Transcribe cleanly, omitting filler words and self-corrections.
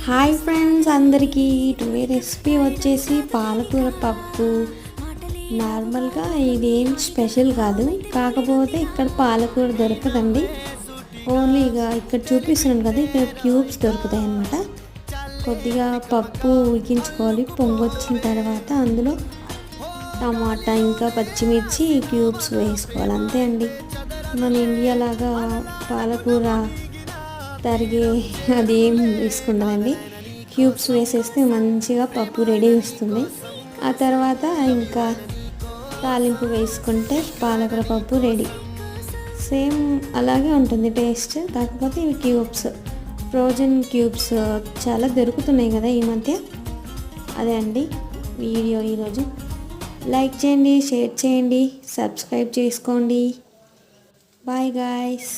Hi friends అందరికీ today recipe వచ్చేసి పాలకూర పప్పు. నార్మల్గా ఇది ఏం స్పెషల్ కాదు, కాకపోతే ఇక్కడ పాలకూర దొరకదండి. ఓన్లీగా ఇక్కడ చూపిస్తున్నాను కదా, ఇక్కడ క్యూబ్స్ దొరుకుతాయి అన్నమాట. కొద్దిగా పప్పు ఉడికించుకోవాలి. పొంగొచ్చిన తర్వాత అందులో టమాటా ఇంకా పచ్చిమిర్చి క్యూబ్స్ వేసుకోవాలి, అంతే అండి. మన ఇండియా లాగా పాలకూర తరిగే అది ఏం వేసుకుంటుందండి. క్యూబ్స్ వేసేస్తే మంచిగా పప్పు రెడీ వస్తుంది. ఆ తర్వాత ఇంకా తాలింపు వేసుకుంటే పాలకూర పప్పు రెడీ. సేమ్ అలాగే ఉంటుంది టేస్ట్, కాకపోతే ఇవి క్యూబ్స్, ఫ్రోజన్ క్యూబ్స్ చాలా దొరుకుతున్నాయి కదా ఈ మధ్య. అదే అండి వీడియో ఈరోజు. లైక్ చేయండి, షేర్ చేయండి, సబ్స్క్రైబ్ చేసుకోండి. Bye guys.